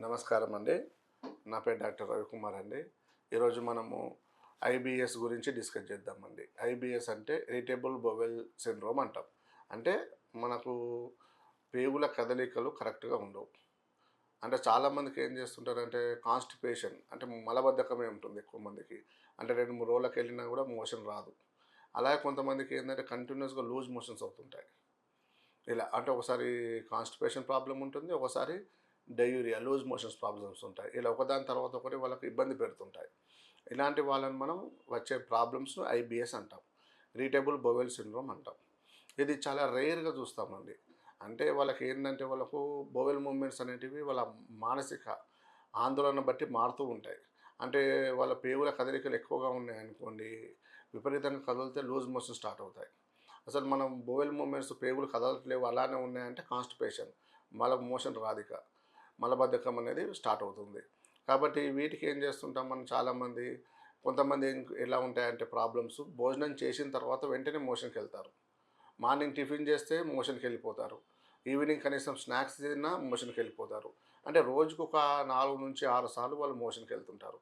నమస్కారం అండి. నా పేరు డాక్టర్ రవికుమార్ అండి. ఈరోజు మనము ఐబిఎస్ గురించి డిస్కస్ చేద్దామండి. ఐబిఎస్ అంటే ఇరిటబుల్ బowel సిండ్రోమ్ అంటాం. అంటే మనకు పేగుల కదలికలు కరెక్ట్‌గా ఉండవు. అంటే చాలామందికి ఏం చేస్తుంటారంటే కాన్‌స్టిపేషన్ అంటే మలబద్ధకమే ఉంటుంది ఎక్కువ మందికి. అంటే 2, 3 రోజులకెళ్ళినా కూడా మోషన్ రాదు. అలాగే కొంతమందికి ఏందంటే కంటిన్యూయస్‌గా లూజ్ మోషన్స్ అవుతుంటాయి. ఇలా అంటే ఒకసారి కాన్‌స్టిపేషన్ ప్రాబ్లమ్ ఉంటుంది. ఒకసారి డయేరియా, లూజ్ మోషన్స్ ప్రాబ్లమ్స్ ఉంటాయి. ఇలా ఒకదాని తర్వాత ఒకటి వాళ్ళకి ఇబ్బంది పెడుతుంటాయి. ఇలాంటి వాళ్ళని మనం వచ్చే ప్రాబ్లమ్స్‌ను ఐబిఎస్ అంటాం. ఇరిటబుల్ బowel సిండ్రోమ్ అంటాం. ఇది చాలా రేర్‌గా చూస్తామండి. అంటే వాళ్ళకేందంటే వాళ్ళకు బowel మూవ్‌మెంట్స్ అనేటివి వాళ్ళ మానసిక ఆందోళన బట్టి మారుతూ ఉంటాయి. అంటే వాళ్ళ పేగుల కదలికలు ఎక్కువగా ఉన్నాయనుకోండి, విపరీతంగా కదిలితే లూజ్ మోషన్ స్టార్ట్ అవుతాయి. అసలు మనం బోవెల్ మూవ్‌మెంట్స్ పేగులు కదలట్లేవు అలానే ఉన్నాయంటే కాన్‌స్టిపేషన్. మోషన్ రాదిక. మలబద్ధకం అనేది స్టార్ట్ అవుతుంది. కాబట్టి వీటికి ఏం చేస్తుంటాం మనం చాలామంది కొంతమంది ఎలా ఉంటాయంటే ప్రాబ్లమ్స్ భోజనం చేసిన తర్వాత వెంటనే మోషన్‌కెళ్తారు. మార్నింగ్ టిఫిన్ చేస్తే మోషన్‌కెళ్ళిపోతారు. ఈవినింగ్ కనీసం స్నాక్స్ తిన్నా మోషన్‌కెళ్ళిపోతారు. అంటే రోజుకొక 4-6 సార్లు వాళ్ళు మోషన్‌కెళ్తుంటారు.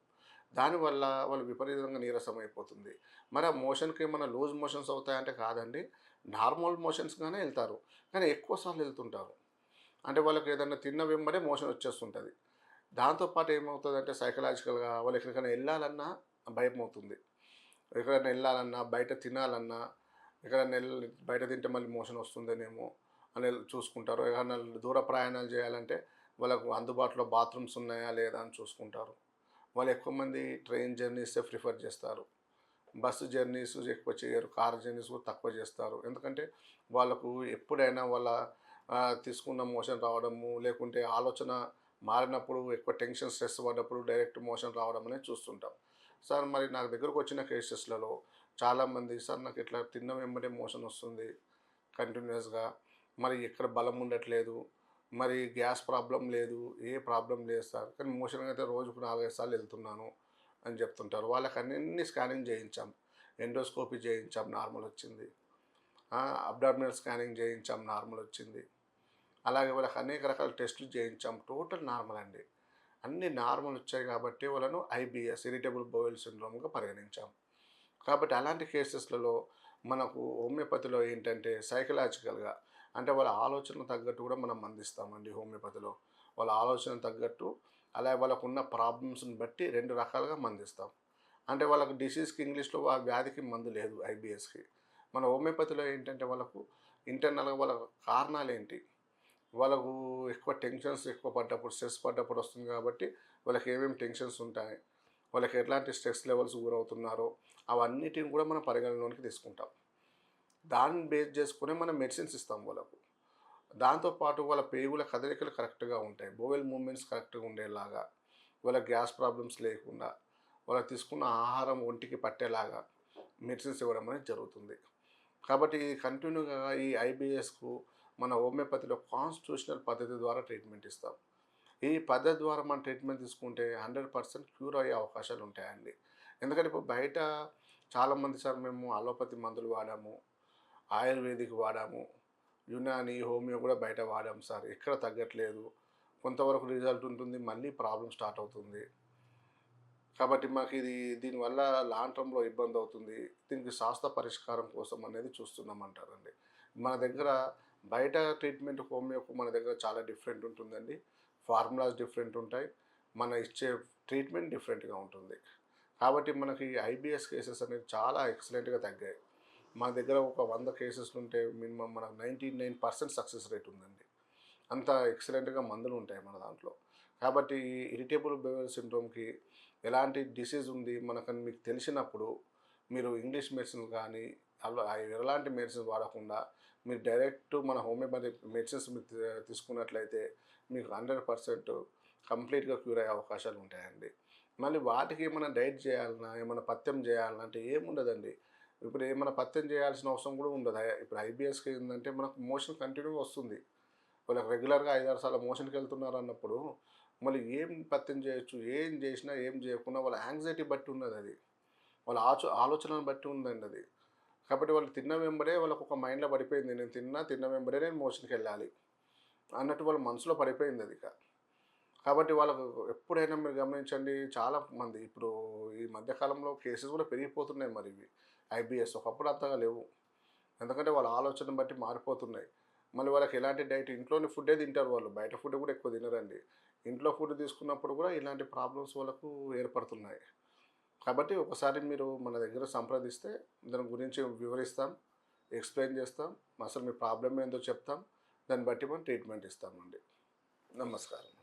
దానివల్ల వాళ్ళు విపరీతంగా నీరసం అయిపోతుంది. మరి ఆ మోషన్‌కి ఏమన్నా లూజ్ మోషన్స్ అవుతాయంటే కాదండి. నార్మల్ మోషన్స్‌గానే ఎళ్తారు. కానీ ఎక్కువ సార్లు ఎళ్తుంటారు. అంటే వాళ్ళకి ఏదన్నా తిన్న వెంబడే మోషన్ వచ్చేస్తుంటది. దాంతో పాటు ఏమవుతదంటే సైకలాజికల్‌గా వాళ్ళు ఎక్కడికైనా ఎళ్ళాలన్నా భయమవుతుంది. ఎక్కడైనా ఎళ్ళాలన్నా, బయట తినాలన్నా, ఎక్కడైనా బయట తింటే మళ్ళీ మోషన్ వస్తుందనేమో అని చూసుకుంటారు. ఏదన్నా దూర ప్రయాణాలు చేయాలంటే వాళ్ళకు అందుబాటులో బాత్రూమ్స్ ఉన్నాయా లేదా అని చూసుకుంటారు. వాళ్ళు ఎక్కువ మంది ట్రైన్ జర్నీసే ప్రిఫర్ చేస్తారు. బస్సు జర్నీస్ ఎక్కువ చేయరు. కార్ జర్నీస్ కూడా తక్కువ చేస్తారు. ఎందుకంటే వాళ్ళకు ఎప్పుడైనా వాళ్ళ తీసుకున్న మోషన్ రావడము, లేకుంటే ఆలోచన మారినప్పుడు ఎక్కువ టెన్షన్, స్ట్రెస్ పడ్డప్పుడు డైరెక్ట్ మోషన్ రావడం అనేది చూస్తుంటాం. సార్ మరి నా దగ్గరకు వచ్చిన కేసెస్‌లలో చాలామంది సార్ నాకు ఇట్లా తిన్న వెంబడే మోషన్ వస్తుంది కంటిన్యూయస్‌గా. మరి ఎక్కడ బలం ఉండట్లేదు. మరి గ్యాస్ ప్రాబ్లమ్ లేదు. ఏ ప్రాబ్లమ్ లేదు సార్. కానీ మోషన్ అయితే రోజుకు 4, 5 సార్లు వెళ్తున్నాను అని చెప్తుంటారు. వాళ్ళకి అన్ని స్కానింగ్ చేయించాం. ఎండోస్కోపీ చేయించాం నార్మల్ వచ్చింది. అబ్డామినల్ స్కానింగ్ చేయించాం నార్మల్ వచ్చింది. అలాగే వాళ్ళకి అనేక రకాల టెస్టులు చేయించాం. టోటల్ నార్మల్ అండి. అన్నీ నార్మల్ వచ్చాయి కాబట్టి వాళ్ళను ఐబిఎస్ ఇరిటబుల్ బowel సిండ్రోమ్‌గా పరిగణించాం. కాబట్టి అలాంటి కేసెస్‌లలో మనకు హోమియోపతిలో ఏంటంటే సైకలాజికల్‌గా అంటే వాళ్ళ ఆలోచనకు తగ్గట్టు కూడా మనం అందిస్తామండి హోమియోపతిలో. వాళ్ళ ఆలోచనకు తగ్గట్టు అలాగే వాళ్ళకున్న ప్రాబ్లమ్స్‌ని బట్టి 2 రకాలుగా మందిస్తాం. అంటే వాళ్ళకి డిసీజ్‌కి ఇంగ్లీష్‌లో ఆ వ్యాధికి మందు లేదు ఐబిఎస్‌కి. మన హోమియోపతిలో ఏంటంటే వాళ్ళకు ఇంటర్నల్‌గా వాళ్ళ కారణాలేంటి? వాళ్ళకు ఎక్కువ టెన్షన్స్ ఎక్కువ పడ్డప్పుడు, స్ట్రెస్ పడ్డప్పుడు వస్తుంది కాబట్టి వాళ్ళకి ఏమేమి టెన్షన్స్ ఉంటాయి, వాళ్ళకి ఎట్లాంటి స్ట్రెస్ లెవెల్స్ గురవుతున్నారో అవన్నిటిని కూడా మనం పరిగణలోనికి తీసుకుంటాం. దాన్ని బేస్ చేసుకుని మనం మెడిసిన్స్ ఇస్తాం వాళ్ళకు. దాంతో పాటు వాళ్ళ పేగుల కదలికలు కరెక్ట్‌గా ఉంటాయి. బోవెల్ మూవ్‌మెంట్స్ కరెక్ట్‌గా ఉండేలాగా, వాళ్ళ గ్యాస్ ప్రాబ్లమ్స్ లేకుండా, వాళ్ళు తీసుకున్న ఆహారం ఒంటికి పట్టేలాగా మెడిసిన్స్ ఇవ్వడం అనేది జరుగుతుంది. కాబట్టి ఇది కంటిన్యూగా ఈ ఐబిఎస్‌కు మన హోమియోపతిలో కాన్స్టిట్యూషనల్ పద్ధతి ద్వారా ట్రీట్మెంట్ ఇస్తాం. ఈ పద్ధతి ద్వారా మనం ట్రీట్మెంట్ తీసుకుంటే 100% క్యూర్ అయ్యే అవకాశాలు ఉంటాయండి. ఎందుకంటే ఇప్పుడు బయట చాలామంది సార్ మేము అలోపతి మందులు వాడాము, ఆయుర్వేదిక్ వాడాము, యునాని, హోమియో కూడా బయట వాడాము సార్. ఎక్కడ తగ్గట్లేదు. కొంతవరకు రిజల్ట్ ఉంటుంది. మళ్ళీ ప్రాబ్లమ్ స్టార్ట్ అవుతుంది. కాబట్టి మాకిది దీనివల్ల లాంగ్ టర్మ్‌లో ఇబ్బందవుతుంది. దీనికి శాస్త్ర పరిష్కారం కోసం అనేది చూస్తున్నామంటారండి. మన దగ్గర బయట ట్రీట్మెంట్ హోమియోకు మన దగ్గర చాలా డిఫరెంట్ ఉంటుందండి. ఫార్ములాస్ డిఫరెంట్ ఉంటాయి. మన ఇచ్చే ట్రీట్మెంట్ డిఫరెంట్‌గా ఉంటుంది. కాబట్టి మనకి ఐబీఎస్ కేసెస్ అనేవి చాలా ఎక్సలెంట్‌గా తగ్గాయి. మన దగ్గర ఒక 100 కేసెస్‌లుంటే మినిమమ్ మనకు 99% సక్సెస్ రేట్ ఉందండి. అంత ఎక్సలెంట్‌గా మందులుంటాయి మన దాంట్లో. కాబట్టి ఈ ఇరిటబుల్ బowel సిండ్రోమ్‌కి ఎలాంటి డిసీజ్ ఉంది మనకని మీకు తెలిసినప్పుడు మీరు ఇంగ్లీష్ మెడిసిన్స్ కానీ ఎలాంటి మెడిసిన్స్ వాడకుండా మీరు డైరెక్ట్ మన హోమియోపతి మెడిసిన్స్ మీరు తీసుకున్నట్లయితే మీకు 100% కంప్లీట్‌గా క్యూర్ అయ్యే అవకాశాలు ఉంటాయండి. మళ్ళీ వాటికి ఏమైనా డైట్ చేయాలన్నా, ఏమైనా పథ్యం చేయాలన్నా అంటే ఏముండదండి. ఇప్పుడు ఏమైనా పథ్యం చేయాల్సిన అవసరం కూడా ఉండదు. ఇప్పుడు ఐబీఎస్‌కి ఏందంటే మనకు మోషన్ కంటిన్యూగా వస్తుంది. వాళ్ళకి రెగ్యులర్‌గా 5, 6 సార్లు మోషన్‌కెళ్తున్నారన్నప్పుడు, మళ్ళీ ఏం పత్యం చేయొచ్చు, ఏం చేసినా, ఏం చేయకున్నా వాళ్ళ యాంగ్జైటీ బట్టి ఉన్నదది. వాళ్ళ ఆలోచనను బట్టి ఉందండి అది. కాబట్టి వాళ్ళు తిన్న వెంబడే వాళ్ళకొక మైండ్‌లో పడిపోయింది. తిన్న వెంబడే నేను మోషన్‌కెళ్ళాలి అన్నట్టు వాళ్ళ మనసులో పడిపోయిందదిక. కాబట్టి వాళ్ళకు ఎప్పుడైనా మీరు గమనించండి చాలా మంది ఇప్పుడు ఈ మధ్య కాలంలో కేసెస్ కూడా పెరిగిపోతున్నాయి మరి ఇవి ఐబీఎస్. ఒకప్పుడు అంతగా లేవు. ఎందుకంటే వాళ్ళ ఆలోచన బట్టి మారిపోతున్నాయి. మళ్ళీ వాళ్ళకి ఎలాంటి డైట్ ఇంట్లోని ఫుడ్డే తింటారు వాళ్ళు. బయట ఫుడ్ కూడా ఎక్కువ తినరండి. ఇంట్లో ఫుడ్ తీసుకున్నప్పుడు కూడా ఇలాంటి ప్రాబ్లమ్స్ వాళ్ళకు ఏర్పడుతున్నాయి. కాబట్టి ఒకసారి మీరు మన దగ్గర సంప్రదిస్తే దాని గురించి వివరిస్తాం, ఎక్స్‌ప్లెయిన్ చేస్తాం. అసలు మీ ప్రాబ్లమ్ ఏందో చెప్తాం. దాన్ని బట్టి మనం ట్రీట్మెంట్ ఇస్తామండి. నమస్కారం.